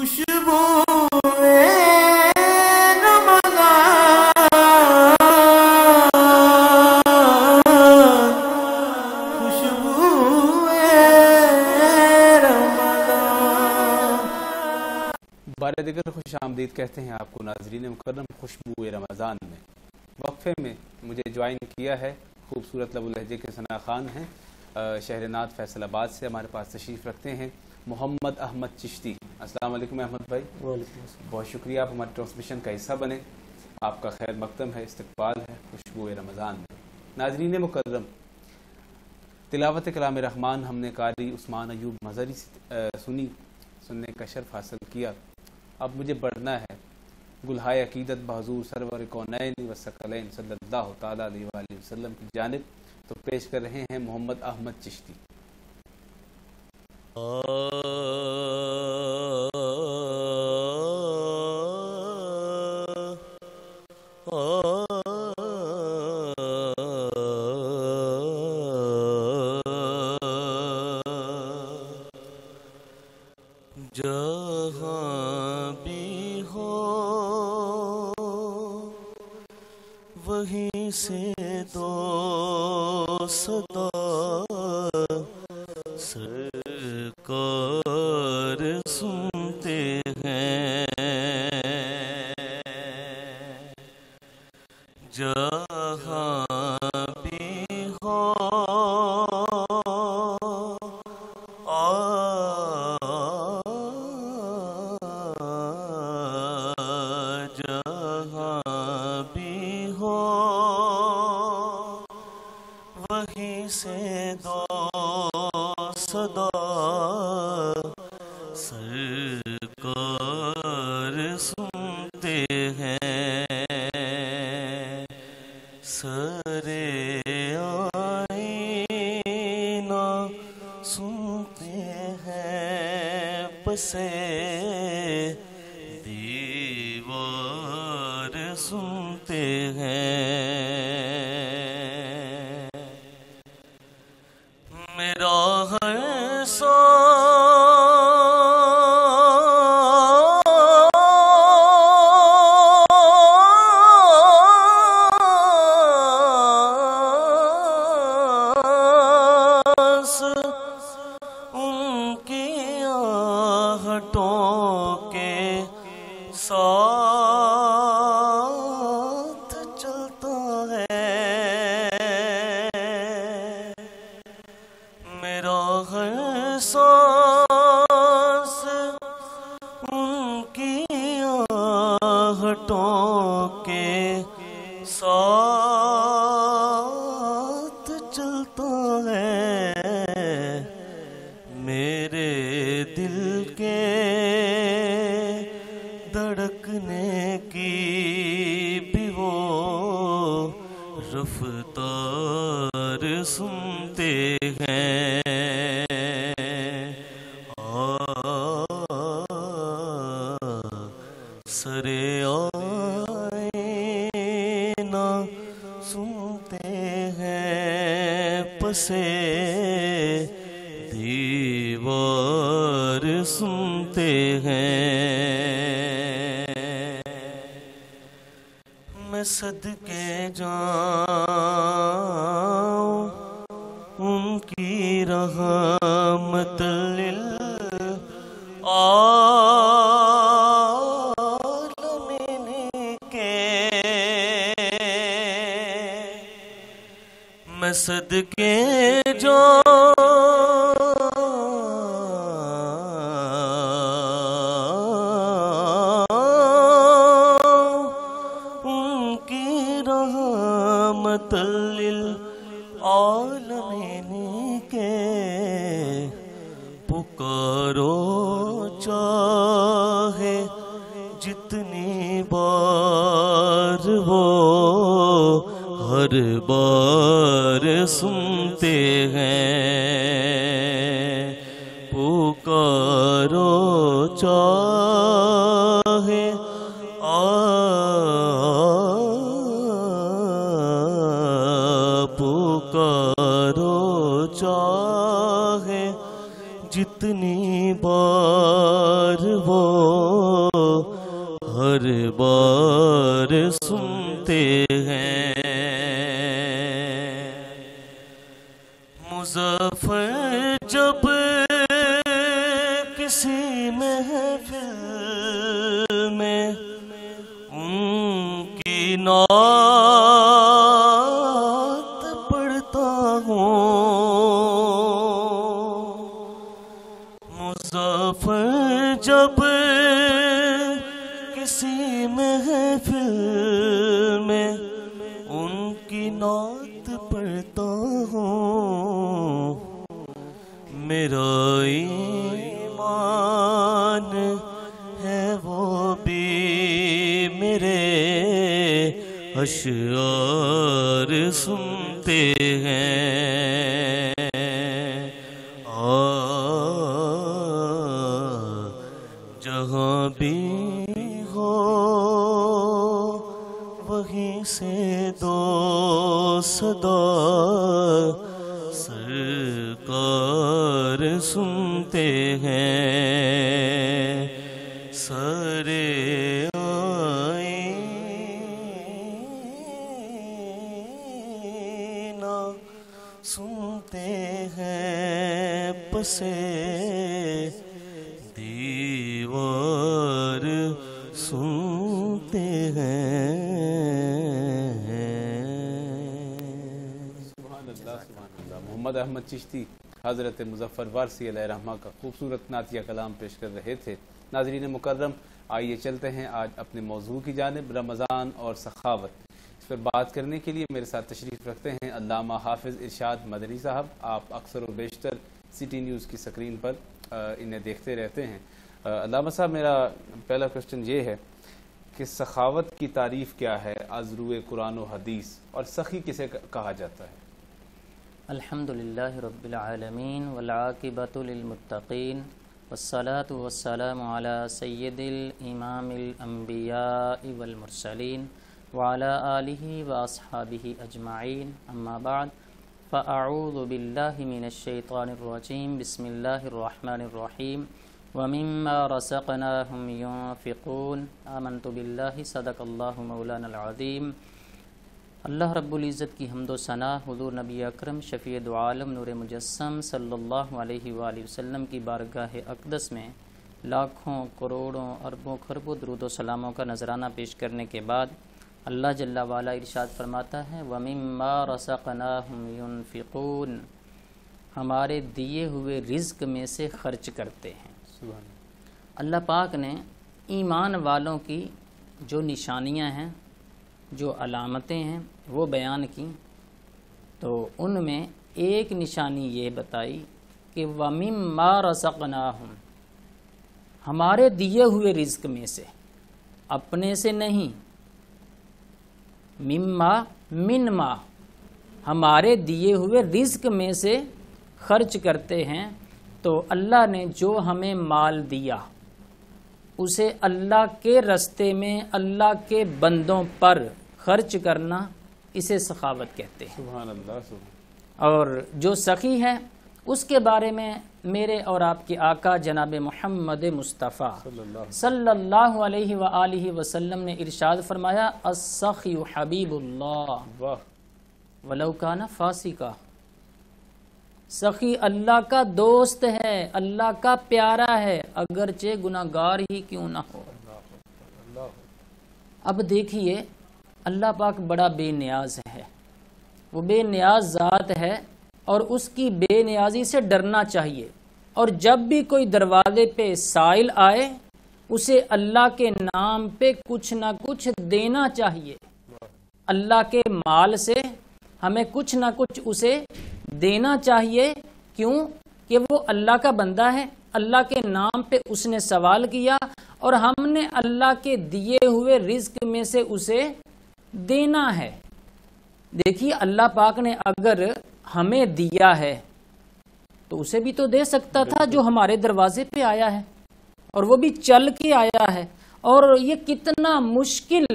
خوشبو بار دیگر خوش آمدید کہتے ہیں آپ کو ناظرین مکرم خوشبو رمضان میں. وقفے میں مجھے جوائن کیا ہے خوبصورت لب و لہجے کے ثنا خان ہیں شہر نعت فیصل آباد سے. ہمارے پاس تشریف رکھتے ہیں محمد احمد چشتی. السلام علیکم احمد بھائی. وعلیکم السلام. بہت شکریہ آپ ہمارے ٹرانسمیشن کا حصہ بنے. آپ کا خیر مقدم ہے, استقبال ہے خوشبو رمضان میں. ناظرین مکرم, تلاوت کلام رحمان ہم نے قاری عثمان ایوب مظہری سے سننے کا شرف حاصل کیا. اب مجھے بڑھنا ہے گلہائے عقیدت بحضور سرور کونین و ثقلین صلی اللہ تعالیٰ علیہ وآلہ وسلم کی جانب. تو پیش کر رہے ہیں محمد احمد چشتی. جہاں بھی ہو وہیں سے دو صدا سرکار سنتے ہیں. جہاں بھی ہو جہاں بھی ہو وہیں سے دو صدا سرکار سنتے ہیں. سرے آئینہ سنتے ہیں, پسے دیوار سنتے ہیں. میرا ہر سانس ان کی آہٹوں کے ساتھ چلتا ہے. میرا ہر سانس ان کی آہٹوں کے ساتھ چلتا ہے. میرے دل کے دھڑکنے کی بھی وہ رفتار سنتے ہیں. سرے آئینہ سنتے ہیں, پسے دیوار سنتے ہیں. میں صدقے جاؤں ان کی رحمت للعالمین کے. میں صدقے جاؤں ان کی رحمت للعالمین کے. پکارو چاہے جتنی بار وہ ہر بار سنتے ہیں. پکارو چاہے پکارو چاہے جتنی بار وہ سنتے ہیں مظفر جب کسی محفل میں ان کی نعت پڑھتا ہوں مظفر جب کسی محفل میں ان کی نعت پڑھتا ہوں میرا ایمان ہے وہ بھی میرے اشعار سنتے ہیں جہاں بھی ہو وہیں سے دو صدا سرکار سنتے ہیں سرے آئینہ سنتے ہیں پسے دیوار سنتے ہیں سبحان اللہ سبحان اللہ. محمد احمد چشتی حضرت مظفر وارثی علیہ رحمہ کا خوبصورت نعتیہ کلام پیش کر رہے تھے. ناظرین مکرم آئیے چلتے ہیں آج اپنے موضوع کی جانب رمضان اور سخاوت. اس پر بات کرنے کے لیے میرے ساتھ تشریف رکھتے ہیں علامہ حافظ ارشاد مدنی صاحب. آپ اکثر و بیشتر سٹی نیوز کی سکرین پر انہیں دیکھتے رہتے ہیں. علامہ صاحب میرا پہلا کوشچن یہ ہے کہ سخاوت کی تعریف کیا ہے از روئے قرآن و حدیث اور سخی کسے کہا جاتا ہے؟ الحمدللہ رب العالمین والعاقبۃ للمتقین والصلاة والسلام علی سید الامام الانبیاء والمرسلین وعلی آلہ واصحابہ اجمعین اما بعد فاعوذ باللہ من الشیطان الرجیم بسم اللہ الرحمن الرحیم ومما رزقناہم ينفقون آمنت باللہ صدق اللہ مولانا العظیم. اللہ رب العزت کی حمد و ثنا حضور نبی اکرم شفیع دو عالم نور مجسم صلی اللہ علیہ وآلہ وسلم کی بارگاہ اقدس میں لاکھوں کروڑوں اربوں خربوں درود و سلاموں کا نذرانہ پیش کرنے کے بعد اللہ جل وعلا ارشاد فرماتا ہے وَمِمَّا رَزَقْنَاهُمْ يُنْفِقُونَ ہمارے دیے ہوئے رزق میں سے خرچ کرتے ہیں. اللہ پاک نے ایمان والوں کی جو نشانیاں ہیں جو علامتیں ہیں وہ بیان کی تو ان میں ایک نشانی یہ بتائی کہ وَمِمَّا رَزَقْنَاهُمْ ہمارے دیے ہوئے رزق میں سے اپنے سے نہیں مما من ما ہمارے دیے ہوئے رزق میں سے خرچ کرتے ہیں. تو اللہ نے جو ہمیں مال دیا اسے اللہ کے رستے میں اللہ کے بندوں پر خرچ کرنا اسے سخاوت کہتے ہیں. سبحان اللہ سبحان. اور جو سخی ہے اس کے بارے میں میرے اور آپ کے آقا جناب محمد مصطفیٰ صلی اللہ علیہ وآلہ وسلم نے ارشاد فرمایا السخی حبیب اللہ ولو کان فاسقا. سخی اللہ کا دوست ہے اللہ کا پیارا ہے اگرچہ گناہگار ہی کیوں نہ ہو. اب دیکھیے اللہ پاک بڑا بے نیاز ہے وہ بے نیاز ذات ہے اور اس کی بے نیازی سے ڈرنا چاہیے. اور جب بھی کوئی دروازے پہ سائل آئے اسے اللہ کے نام پہ کچھ نہ کچھ دینا چاہیے. اللہ کے مال سے ہمیں کچھ نہ کچھ اسے دینا چاہیے. کیوں کہ وہ اللہ کا بندہ ہے اللہ کے نام پہ اس نے سوال کیا اور ہم نے اللہ کے دیے ہوئے رزق میں سے اسے دینا ہے. دیکھیے اللہ پاک نے اگر ہمیں دیا ہے تو اسے بھی تو دے سکتا تھا جو ہمارے دروازے پہ آیا ہے اور وہ بھی چل کے آیا ہے. اور یہ کتنا مشکل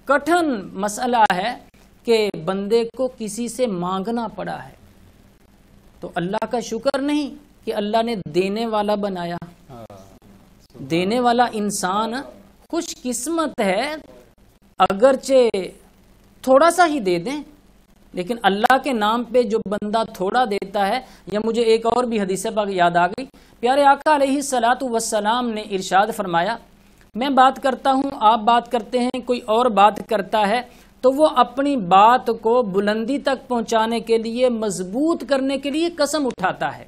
کٹھن مسئلہ ہے کہ بندے کو کسی سے مانگنا پڑا ہے. تو اللہ کا شکر نہیں کہ اللہ نے دینے والا بنایا. دینے والا انسان خوش قسمت ہے اگرچہ تھوڑا سا ہی دے دیں، لیکن اللہ کے نام پہ جو بندہ تھوڑا دیتا ہے، یا مجھے ایک اور بھی حدیث پاک یاد آ گئی، پیارے آقا علیہ الصلاۃ والسلام نے ارشاد فرمایا، میں بات کرتا ہوں، آپ بات کرتے ہیں، کوئی اور بات کرتا ہے، تو وہ اپنی بات کو بلندی تک پہنچانے کے لیے، مضبوط کرنے کے لیے قسم اٹھاتا ہے۔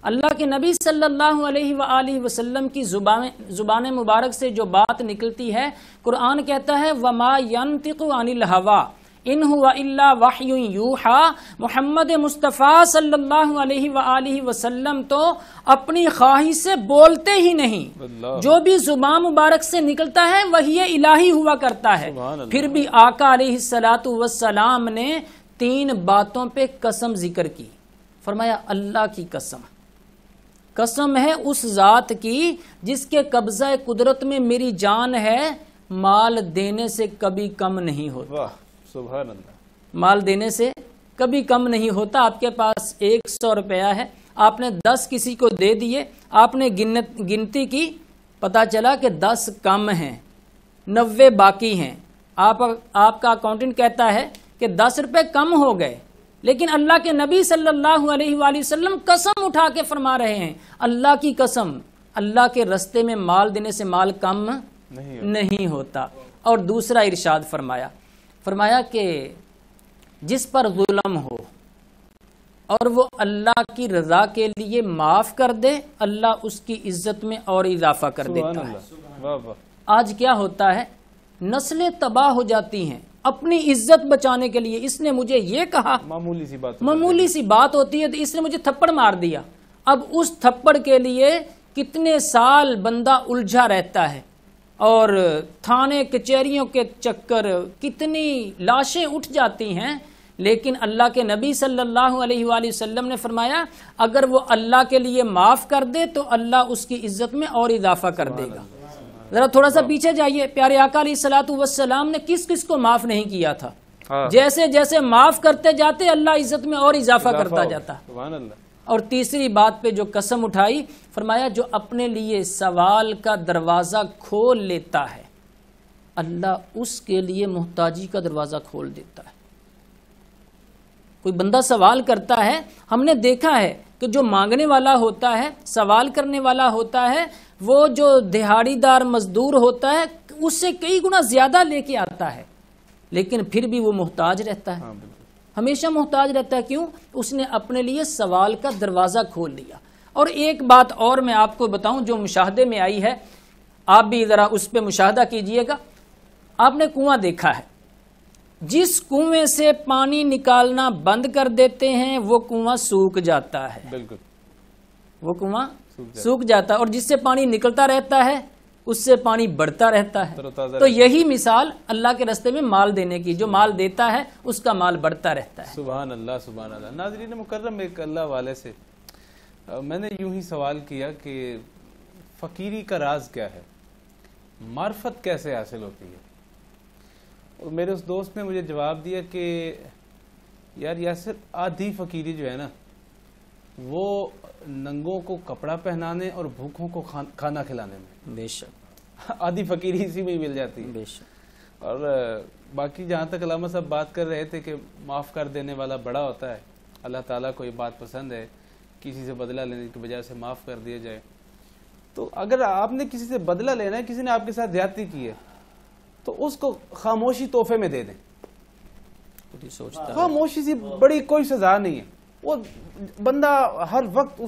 اللہ کے نبی صلی اللہ علیہ وآلہ وسلم کی زبان مبارک سے جو بات نکلتی ہے، قرآن کہتا ہے وَمَا يَنطِقُ عَنِ الْهَوَىٰ إِنْ هُوَ إِلَّا وَحْيٌ يُوحَىٰ۔ محمد مصطفیٰ صلی اللہ علیہ وآلہ وسلم تو اپنی خواہش سے بولتے ہی نہیں، جو بھی زبان مبارک سے نکلتا ہے وحی الہی ہوا کرتا ہے۔ پھر بھی آقا علیہ الصلاۃ والسلام نے 3 باتوں پہ قسم ذکر کی، فرمایا اللہ کی قسم، قسم ہے اس ذات کی جس کے قبضہ قدرت میں میری جان ہے، مال دینے سے کبھی کم نہیں ہوتا۔ واہ سبحان اللہ۔ مال دینے سے کبھی کم نہیں ہوتا۔ آپ کے پاس 100 روپیہ ہے، آپ نے 10 کسی کو دے دیے، آپ نے گنتی کی، پتا چلا کہ 10 کم ہیں، 90 باقی ہیں۔ آپ کا اکاؤنٹنٹ کہتا ہے کہ 10 روپے کم ہو گئے، لیکن اللہ کے نبی صلی اللہ علیہ وآلہ وسلم قسم اٹھا کے فرما رہے ہیں، اللہ کی قسم، اللہ کے رستے میں مال دینے سے مال کم نہیں ہوتا۔ اور دوسرا ارشاد فرمایا کہ جس پر ظلم ہو اور وہ اللہ کی رضا کے لیے معاف کر دے، اللہ اس کی عزت میں اور اضافہ کر دیتا ہے۔ آج کیا ہوتا ہے، نسلیں تباہ ہو جاتی ہیں اپنی عزت بچانے کے لیے، اس نے مجھے یہ کہا، معمولی سی بات ہوتی ہے تو اس نے مجھے تھپڑ مار دیا، اب اس تھپڑ کے لیے کتنے سال بندہ الجھا رہتا ہے، اور تھانے کچہریوں کے چکر، کتنی لاشیں اٹھ جاتی ہیں۔ لیکن اللہ کے نبی صلی اللہ علیہ وآلہ وسلم نے فرمایا اگر وہ اللہ کے لیے معاف کر دے تو اللہ اس کی عزت میں اور اضافہ کر دے گا۔ ذرا تھوڑا سا پیچھے جائیے، پیارے آقا علیہ الصلوۃ والسلام نے کس کس کو معاف نہیں کیا تھا؟ جیسے جیسے معاف کرتے جاتے اللہ عزت میں اور اضافہ کرتا جاتا۔ اور تیسری بات پہ جو قسم اٹھائی، فرمایا جو اپنے لیے سوال کا دروازہ کھول لیتا ہے، اللہ اس کے لیے محتاجی کا دروازہ کھول دیتا ہے۔ کوئی بندہ سوال کرتا ہے، ہم نے دیکھا ہے کہ جو مانگنے والا ہوتا ہے، سوال کرنے والا ہوتا ہے، وہ جو دہاڑی دار مزدور ہوتا ہے اس سے کئی گنا زیادہ لے کے آتا ہے، لیکن پھر بھی وہ محتاج رہتا ہے، ہمیشہ محتاج رہتا ہے۔ کیوں؟ اس نے اپنے لیے سوال کا دروازہ کھول لیا۔ اور ایک بات اور میں آپ کو بتاؤں جو مشاہدے میں آئی ہے، آپ بھی ذرا اس پہ مشاہدہ کیجئے گا۔ آپ نے کنواں دیکھا ہے، جس کنویں سے پانی نکالنا بند کر دیتے ہیں وہ کنواں سوکھ جاتا ہے، بالکل وہ کنواں سوکھ جاتا ہے، اور جس سے پانی نکلتا رہتا ہے اس سے پانی بڑھتا رہتا ہے۔ تو یہی مثال اللہ کے راستے میں مال دینے کی، جو مال دیتا ہے اس کا مال بڑھتا رہتا ہے۔ سبحان اللہ سبحان اللہ۔ ناظرین مکرم، ایک اللہ والے سے میں نے یوں ہی سوال کیا کہ فقیری کا راز کیا ہے، معرفت کیسے حاصل ہوتی ہے؟ اور میرے اس دوست نے مجھے جواب دیا کہ یار یاسر، آدھی فقیری جو ہے نا وہ ننگوں کو کپڑا پہنانے اور بھوکوں کو کھانا کھلانے میں، بے شک آدھی فقیری اسی میں ہی مل جاتی ہے۔ بے شک۔ اور باقی جہاں تک علامہ صاحب بات کر رہے تھے کہ معاف کر دینے والا بڑا ہوتا ہے، اللہ تعالیٰ کو یہ بات پسند ہے کسی سے بدلہ لینے کی بجائے سے معاف کر دیا جائے۔ تو اگر آپ نے کسی سے بدلہ لینا ہے، کسی نے آپ کے ساتھ زیادتی کی ہے، تو اس کو خاموشی تحفے میں دے دیں۔ خاموشی سے بڑی کوئی سزا نہیں ہے۔ وہ بندہ ہر وقت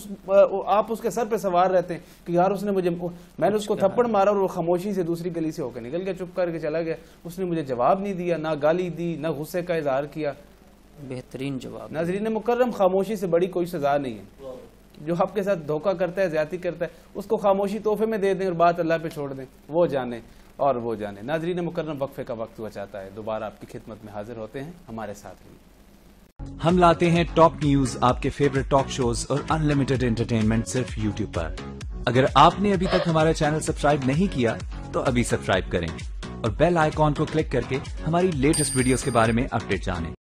آپ اس کے سر پہ سوار رہتے ہیں کہ یار اس نے میں نے اس کو تھپڑ مارا اور وہ خاموشی سے دوسری گلی سے ہو کے نکل گیا، چپ کر کے چلا گیا، اس نے مجھے جواب نہیں دیا، نہ گالی دی، نہ غصے کا اظہار کیا۔ بہترین جواب۔ ناظرین مکرم، خاموشی سے بڑی کوئی سزا نہیں ہے۔ جو آپ کے ساتھ دھوکہ کرتا ہے، زیادتی کرتا ہے، اس کو خاموشی تحفے میں دے دیں اور بات اللہ پہ چھوڑ دیں، وہ جانے اور وہ جانے۔ ناظرین مکرم، وقفے کا وقت ہوا چاہتا ہے، دوبارہ آپ کی خدمت میں حاضر ہوتے ہیں، ہمارے ساتھ ہیں۔ ہم لاتے ہیں ٹاپ نیوز، آپ کے فیورٹ ٹاک شوز اور انلمیٹڈ انٹرٹینمنٹ صرف یوٹیوب پر۔ اگر آپ نے ابھی تک ہمارا چینل سبسکرائب نہیں کیا تو ابھی سبسکرائب کریں اور بیل آئیکن کو کلک کر کے ہماری لیٹسٹ ویڈیوز کے بارے میں اپڈیٹ جانیں۔